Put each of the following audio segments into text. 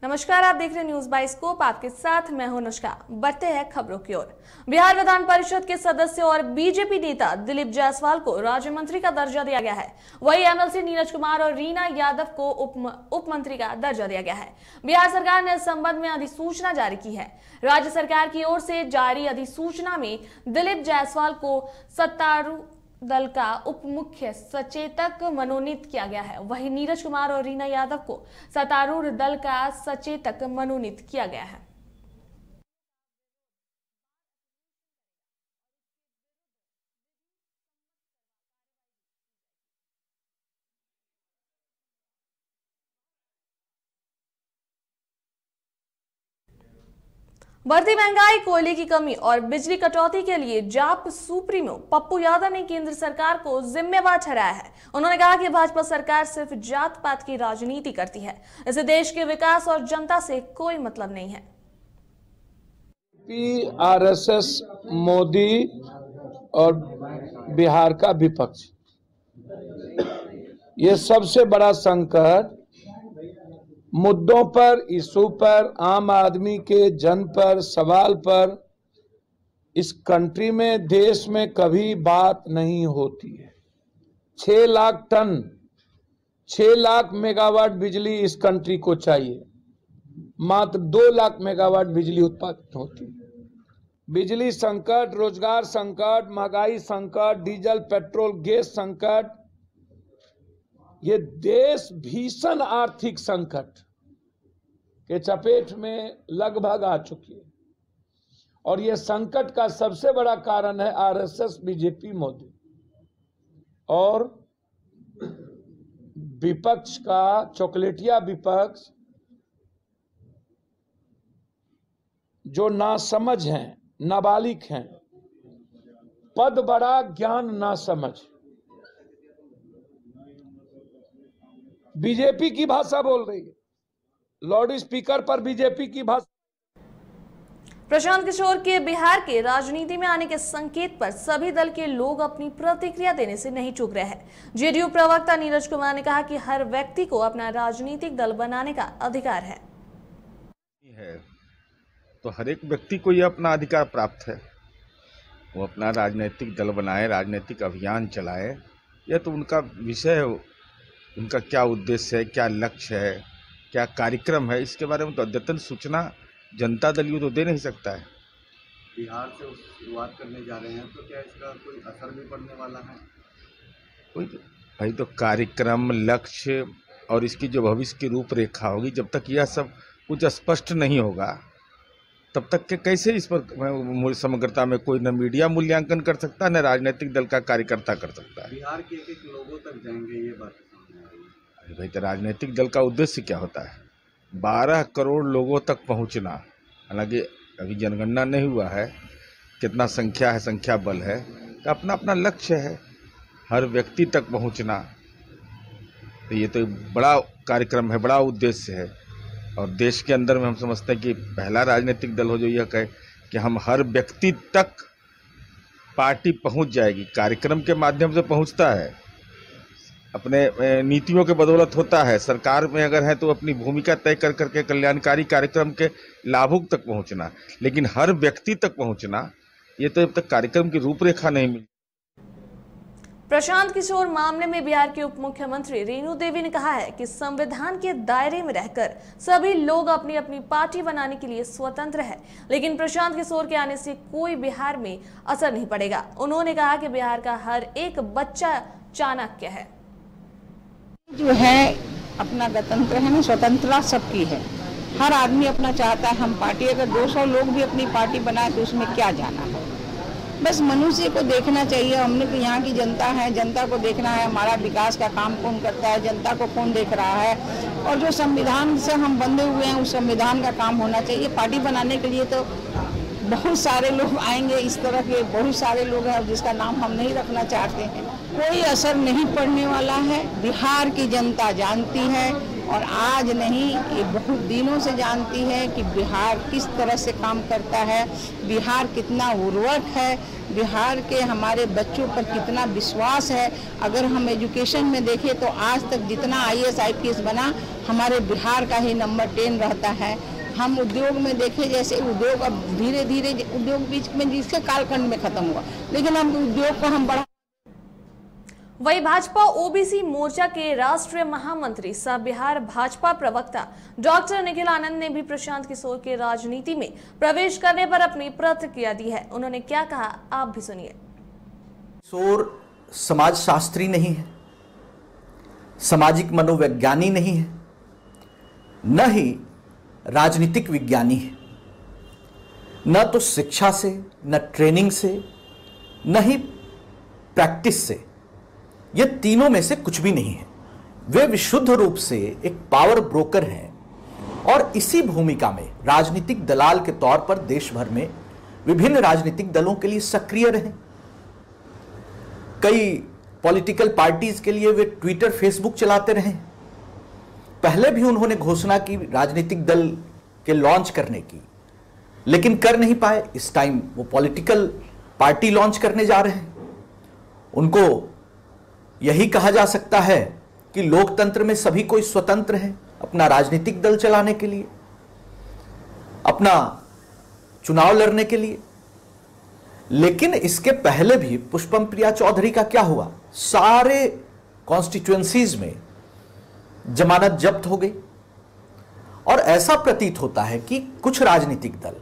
नमस्कार, आप देख रहे हैं न्यूज बाय स्कोप। आपके साथ मैं हूं अनुष्का। बढ़ते हैं खबरों की ओर। बिहार विधान परिषद के सदस्य और बीजेपी नेता दिलीप जायसवाल को राज्य मंत्री का दर्जा दिया गया है। वहीं एमएलसी नीरज कुमार और रीना यादव को उप मंत्री का दर्जा दिया गया है। बिहार सरकार ने इस संबंध में अधिसूचना जारी की है। राज्य सरकार की ओर से जारी अधिसूचना में दिलीप जायसवाल को सत्तारूढ़ दल का उप मुख्य सचेतक मनोनीत किया गया है। वहीं नीरज कुमार और रीना यादव को सत्तारूढ़ दल का सचेतक मनोनीत किया गया है। बढ़ती महंगाई, कोयले की कमी और बिजली कटौती के लिए जाप सुप्रीमो पप्पू यादव ने केंद्र सरकार को जिम्मेवार ठहराया है। उन्होंने कहा कि भाजपा सरकार सिर्फ जात पात की राजनीति करती है। इससे देश के विकास और जनता से कोई मतलब नहीं है। आरएसएस, मोदी और बिहार का विपक्ष, ये सबसे बड़ा संकट मुद्दों पर, इशू पर, आम आदमी के जन पर, सवाल पर इस कंट्री में, देश में कभी बात नहीं होती है। 6 लाख टन, 6 लाख मेगावाट बिजली इस कंट्री को चाहिए। मात्र 2 लाख मेगावाट बिजली उत्पादित होती है। बिजली संकट, रोजगार संकट, महंगाई संकट, डीजल पेट्रोल गैस संकट, ये देश भीषण आर्थिक संकट के चपेट में लगभग आ चुकी है। और ये संकट का सबसे बड़ा कारण है आरएसएस, बीजेपी, मोदी और विपक्ष का चॉकलेटिया विपक्ष, जो नासमझ हैं, नाबालिग हैं, पद बड़ा ज्ञान नासमझ। बीजेपी की भाषा बोल रही है, लाउड स्पीकर पर बीजेपी की भाषा। प्रशांत किशोर के बिहार के राजनीति में आने के संकेत पर सभी दल के लोग अपनी प्रतिक्रिया देने से नहीं चूक रहे हैं। जेडीयू प्रवक्ता नीरज कुमार ने कहा कि हर व्यक्ति को अपना राजनीतिक दल बनाने का अधिकार है। तो हर एक व्यक्ति को यह अपना अधिकार प्राप्त है, वो अपना राजनीतिक दल बनाए, राजनीतिक अभियान चलाए। यह तो उनका विषय है। उनका क्या उद्देश्य है, क्या लक्ष्य है, क्या कार्यक्रम है, इसके बारे में तो अद्यतन सूचना जनता दल यूँ तो दे नहीं सकता है। बिहार से शुरुआत करने जा रहे हैं, तो क्या इसका कोई असर भी पड़ने वाला है? कोई भाई तो कार्यक्रम, लक्ष्य और इसकी जो भविष्य की रूपरेखा होगी, जब तक यह सब कुछ स्पष्ट नहीं होगा तब तक के कैसे इस पर समग्रता में कोई न मीडिया मूल्यांकन कर सकता, न राजनीतिक दल का कार्यकर्ता कर सकता है। बिहार के एक लोगों तक जाएंगे, ये बात भाई तो राजनीतिक दल का उद्देश्य क्या होता है? 12 करोड़ लोगों तक पहुंचना। हालांकि अभी जनगणना नहीं हुआ है, कितना संख्या है, संख्या बल है, तो अपना अपना लक्ष्य है हर व्यक्ति तक पहुंचना। तो ये तो बड़ा कार्यक्रम है, बड़ा उद्देश्य है। और देश के अंदर में हम समझते हैं कि पहला राजनीतिक दल हो जो यह कहे कि हम हर व्यक्ति तक पार्टी पहुंच जाएगी। कार्यक्रम के माध्यम से पहुंचता है, अपने नीतियों के बदौलत होता है। सरकार में अगर है तो अपनी भूमिका तय कर करके कल्याणकारी कार्यक्रम के लाभुक तक पहुंचना, लेकिन हर व्यक्ति तक पहुंचना, ये तो जब तक कार्यक्रम की रूपरेखा नहीं मिली। प्रशांत किशोर मामले में बिहार के उप मुख्यमंत्री रेणु देवी ने कहा है कि संविधान के दायरे में रहकर सभी लोग अपनी अपनी पार्टी बनाने के लिए स्वतंत्र है, लेकिन प्रशांत किशोर के आने से कोई बिहार में असर नहीं पड़ेगा। उन्होंने कहा कि बिहार का हर एक बच्चा चाणक्य है। जो है अपना गणतंत्र है ना, स्वतंत्रता सबकी है। हर आदमी अपना चाहता है हम पार्टी, अगर 200 लोग भी अपनी पार्टी बनाए तो उसमें क्या जाना है। बस मनुष्य को देखना चाहिए। हमने तो यहाँ की जनता है, जनता को देखना है हमारा विकास का काम कौन करता है, जनता को कौन देख रहा है। और जो संविधान से हम बंधे हुए हैं उस संविधान का काम होना चाहिए। पार्टी बनाने के लिए तो बहुत सारे लोग आएंगे, इस तरह के बहुत सारे लोग हैं जिसका नाम हम नहीं रखना चाहते हैं। कोई असर नहीं पड़ने वाला है। बिहार की जनता जानती है और आज नहीं, ये बहुत दिनों से जानती है कि बिहार किस तरह से काम करता है, बिहार कितना उर्वरक है, बिहार के हमारे बच्चों पर कितना विश्वास है। अगर हम एजुकेशन में देखें तो आज तक जितना IAS IPS बना, हमारे बिहार का ही नंबर 10 रहता है। हम उद्योग में देखें, जैसे उद्योग अब धीरे धीरे उद्योग बीच में जिसके कालखंड में खत्म हुआ, लेकिन हम उद्योग को हम बढ़ा। वही भाजपा ओबीसी मोर्चा के राष्ट्रीय महामंत्री सह बिहार भाजपा प्रवक्ता डॉक्टर निखिल आनंद ने भी प्रशांत किशोर के राजनीति में प्रवेश करने पर अपनी प्रतिक्रिया दी है। उन्होंने क्या कहा, आप भी सुनिए। किशोर समाजशास्त्री नहीं है, सामाजिक मनोवैज्ञानी नहीं है, न ही राजनीतिक विज्ञानी है, न तो शिक्षा से, न ट्रेनिंग से, न ही प्रैक्टिस से। ये तीनों में से कुछ भी नहीं है। वे विशुद्ध रूप से एक पावर ब्रोकर हैं और इसी भूमिका में राजनीतिक दलाल के तौर पर देश भर में विभिन्न राजनीतिक दलों के लिए सक्रिय रहे। कई पॉलिटिकल पार्टीज के लिए वे ट्विटर, फेसबुक चलाते रहे। पहले भी उन्होंने घोषणा की राजनीतिक दल के लॉन्च करने की, लेकिन कर नहीं पाए। इस टाइम वो पॉलिटिकल पार्टी लॉन्च करने जा रहे हैं। उनको यही कहा जा सकता है कि लोकतंत्र में सभी कोई स्वतंत्र है अपना राजनीतिक दल चलाने के लिए, अपना चुनाव लड़ने के लिए। लेकिन इसके पहले भी पुष्पम प्रिया चौधरी का क्या हुआ? सारे कॉन्स्टिट्यूएंसीज में जमानत जब्त हो गई। और ऐसा प्रतीत होता है कि कुछ राजनीतिक दल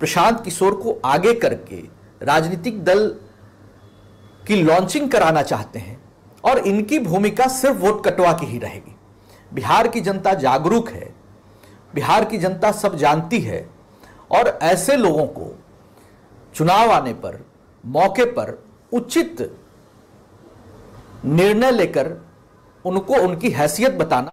प्रशांत किशोर को आगे करके राजनीतिक दल की लॉन्चिंग कराना चाहते हैं और इनकी भूमिका सिर्फ वोट कटवा की ही रहेगी। बिहार की जनता जागरूक है, बिहार की जनता सब जानती है और ऐसे लोगों को चुनाव आने पर, मौके पर उचित निर्णय लेकर उनको उनकी हैसियत बताना